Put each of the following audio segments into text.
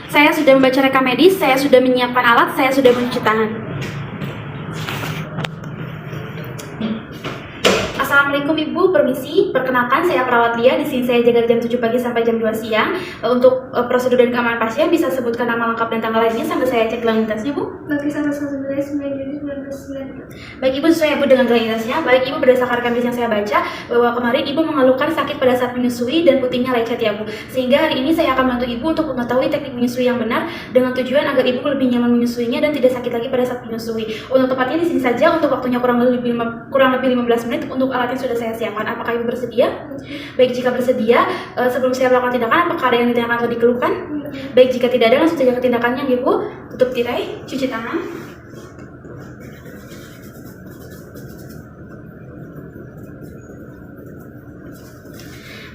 Saya sudah membaca rekam medis, saya sudah menyiapkan alat, saya sudah mencuci tangan. Assalamualaikum Ibu, permisi. Perkenalkan, saya perawat Lia. Di sini saya jaga jam 7 pagi sampai jam 2 siang. Untuk prosedur dan keamanan pasien, bisa sebutkan nama lengkap dan tanggal lahirnya sambil saya cek gelang identitasnya, Bu. Bagi 19 Juni 1990. Baik Ibu, sesuai Ibu dengan gelang identitasnya. Baik Ibu, berdasarkan rekam medis yang saya baca, bahwa kemarin Ibu mengeluhkan sakit pada saat menyusui dan putihnya lecet ya Bu. Sehingga hari ini saya akan bantu Ibu untuk mengetahui teknik menyusui yang benar dengan tujuan agar Ibu lebih nyaman menyusuinya dan tidak sakit lagi pada saat menyusui. Untuk tepatnya di sini saja, untuk waktunya kurang lebih 15 menit untuk alatnya sudah saya siapkan. Apakah Ibu bersedia? Baik, jika bersedia, sebelum saya melakukan tindakan, apakah ada yang ditanyakan atau dikeluhkan? Baik, jika tidak ada, langsung saja ke tindakannya Ibu. Tutup tirai, cuci tangan.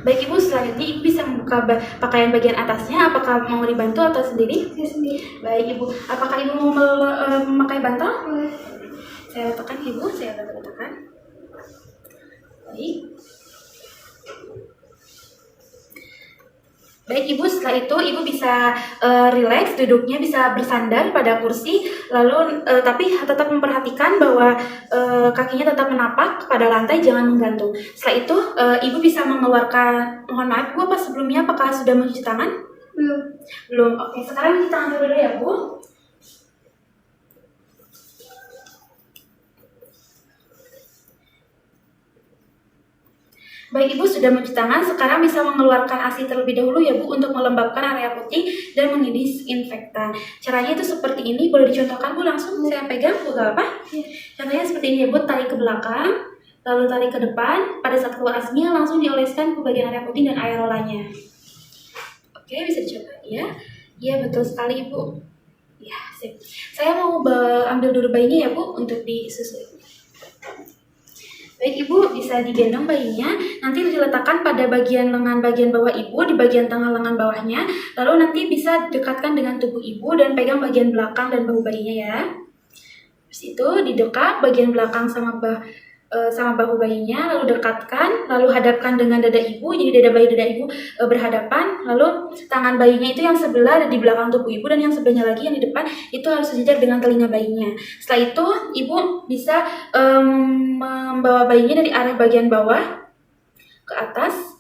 Baik Ibu, selanjutnya Ibu bisa membuka pakaian bagian atasnya. Apakah mau dibantu atau sendiri? Saya sendiri. Baik Ibu, apakah Ibu mau memakai bantal? Boleh. Saya letakkan Ibu, saya letakkan. Baik. Baik Ibu, setelah itu Ibu bisa relax, duduknya bisa bersandar pada kursi, lalu tapi tetap memperhatikan bahwa kakinya tetap menapak pada lantai, jangan menggantung. Setelah itu Ibu bisa mengeluarkan, mohon maaf Bu, apa sebelumnya apakah sudah mencuci tangan? Belum. Belum. Oke, sekarang cuci tangan dulu ya Bu. Baik Ibu, sudah mencuci tangan, sekarang bisa mengeluarkan ASI terlebih dahulu ya Bu untuk melembabkan area putih dan mendisinfektan. Caranya itu seperti ini, boleh dicontohkan Bu langsung, saya pegang, Bu gak apa? Caranya seperti ini ya Bu, tarik ke belakang, lalu tarik ke depan, pada saat keluar ASI-nya langsung dioleskan ke bagian area putih dan aerolanya. Oke, bisa dicoba ya. Iya betul sekali Ibu. Ya, sip. Saya mau ambil dulu bayinya ya Bu untuk disusui. Baik Ibu, bisa digendong bayinya, nanti diletakkan pada bagian lengan bagian bawah Ibu, di bagian tengah lengan bawahnya, lalu nanti bisa dekatkan dengan tubuh Ibu dan pegang bagian belakang dan bahu bayinya ya. Habis itu didekat bagian belakang sama bahu bayinya, lalu dekatkan, lalu hadapkan dengan dada Ibu, jadi dada Ibu berhadapan, lalu tangan bayinya itu yang sebelah ada di belakang tubuh Ibu dan yang sebelahnya lagi yang di depan itu harus sejajar dengan telinga bayinya. Setelah itu Ibu bisa membawa bayinya dari arah bagian bawah ke atas.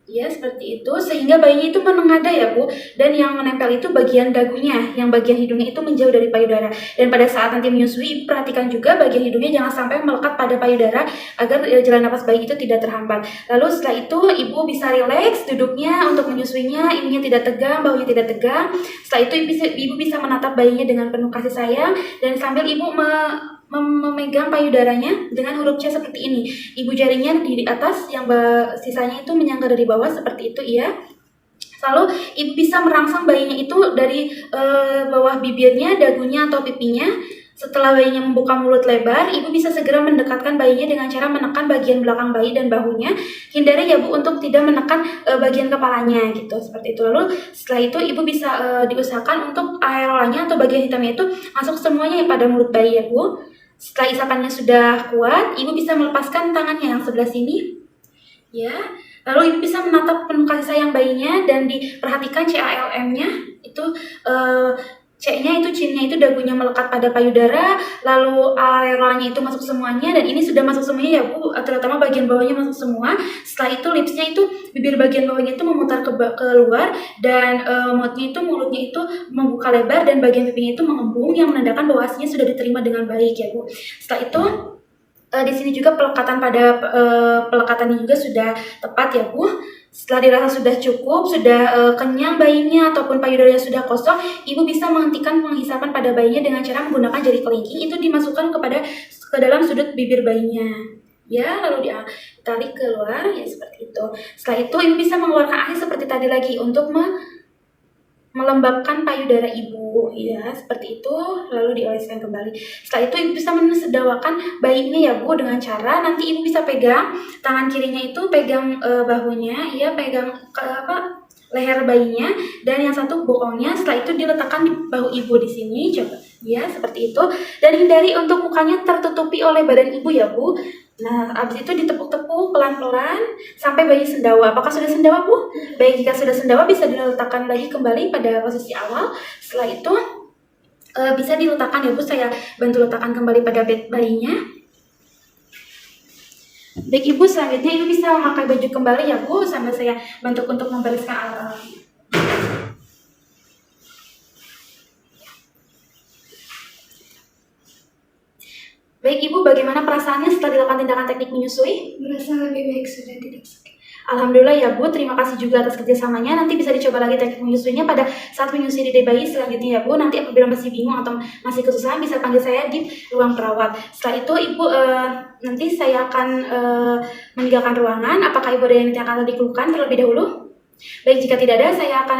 Ya, seperti itu, sehingga bayinya itu menengadah ya Bu, dan yang menempel itu bagian dagunya, yang bagian hidungnya itu menjauh dari payudara. Dan pada saat nanti menyusui, perhatikan juga bagian hidungnya jangan sampai melekat pada payudara agar jalan napas bayi itu tidak terhambat. Lalu setelah itu Ibu bisa rileks duduknya untuk menyusuinya, ininya tidak tegang, bahunya tidak tegang. Setelah itu Ibu bisa menatap bayinya dengan penuh kasih sayang, dan sambil Ibu memegang payudaranya dengan huruf C seperti ini. Ibu jarinya di atas, yang sisanya itu menyangga dari bawah seperti itu ya. Lalu Ibu bisa merangsang bayinya itu dari bawah bibirnya, dagunya atau pipinya. Setelah bayinya membuka mulut lebar, Ibu bisa segera mendekatkan bayinya dengan cara menekan bagian belakang bayi dan bahunya. Hindari ya Bu untuk tidak menekan bagian kepalanya gitu, seperti itu. Lalu setelah itu Ibu bisa diusahakan untuk aerolanya atau bagian hitamnya itu masuk semuanya pada mulut bayi ya Bu. Setelah isapannya sudah kuat, Ibu bisa melepaskan tangannya yang sebelah sini. Ya, lalu Ibu bisa menatap penuh kasih sayang bayinya dan diperhatikan CALM-nya itu C-nya itu chinnya itu dagunya melekat pada payudara, lalu aerolanya itu masuk semuanya, dan ini sudah masuk semuanya ya Bu, terutama bagian bawahnya masuk semua. Setelah itu lipsnya itu bibir bagian bawahnya itu memutar ke luar, dan mulutnya itu membuka lebar, dan bagian pipinya itu mengembung yang menandakan bahwa ASI-nya sudah diterima dengan baik ya Bu. Setelah itu di sini juga pelekatannya juga sudah tepat ya Bu. Setelah dirasa sudah cukup, sudah kenyang bayinya ataupun payudaranya sudah kosong, Ibu bisa menghentikan penghisapan pada bayinya dengan cara menggunakan jari kelingking, itu dimasukkan ke dalam sudut bibir bayinya. Ya, lalu ditarik keluar ya seperti itu. Setelah itu Ibu bisa mengeluarkan ASI seperti tadi lagi untuk melembabkan payudara Ibu ya, seperti itu, lalu dioleskan kembali. Setelah itu Ibu bisa mensedawakan bayinya ya Bu dengan cara nanti Ibu bisa pegang tangan kirinya itu pegang bahunya ya, pegang leher bayinya, dan yang satu bokongnya. Setelah itu diletakkan di bahu Ibu di sini, coba Ya, seperti itu. Dan hindari untuk mukanya tertutupi oleh badan ibu ya, Bu. Nah, habis itu ditepuk-tepuk pelan-pelan sampai bayi sendawa. Apakah sudah sendawa, Bu? Baik, jika sudah sendawa bisa diletakkan lagi kembali pada posisi awal. Setelah itu bisa diletakkan ya, Bu. Saya bantu letakkan kembali pada bed bayinya. Baik, Ibu, selanjutnya Ibu bisa memakai baju kembali ya, Bu, sambil saya bantu untuk membereskan alat-alatnya. Baik, Ibu, bagaimana perasaannya setelah dilakukan tindakan teknik menyusui? Merasa lebih baik, sudah tidak sakit. Alhamdulillah ya, Bu, terima kasih juga atas kerjasamanya. Nanti bisa dicoba lagi teknik menyusuinya pada saat menyusui dede bayi selanjutnya ya, Bu. Nanti apabila masih bingung atau masih kesusahan bisa panggil saya di ruang perawat. Setelah itu Ibu nanti saya akan meninggalkan ruangan. Apakah Ibu ada yang akan dikeluhkan terlebih dahulu? Baik, jika tidak ada, saya akan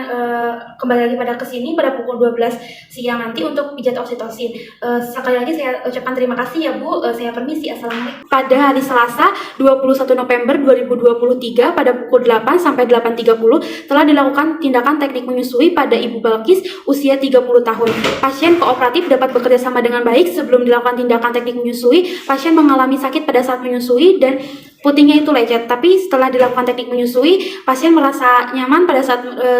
kembali lagi pada kesini pada pukul 12 siang nanti untuk pijat oksitosin. Sekali lagi saya ucapkan terima kasih ya, Bu. Saya permisi. Assalamualaikum. Pada hari Selasa 21 November 2023 pada pukul 8 sampai 8.30 telah dilakukan tindakan teknik menyusui pada Ibu Balkis usia 30 tahun. Pasien kooperatif dapat bekerja sama dengan baik. Sebelum dilakukan tindakan teknik menyusui, pasien mengalami sakit pada saat menyusui dan putingnya itu lecet, tapi setelah dilakukan teknik menyusui, pasien merasa nyaman pada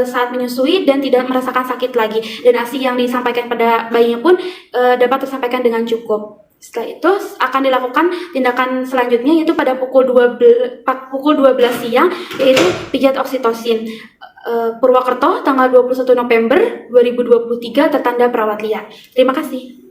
saat menyusui dan tidak merasakan sakit lagi. Dan ASI yang disampaikan pada bayinya pun dapat tersampaikan dengan cukup. Setelah itu akan dilakukan tindakan selanjutnya yaitu pada pukul 12 siang yaitu pijat oksitosin. Purwokerto tanggal 21 November 2023 tertanda perawat Lia. Terima kasih.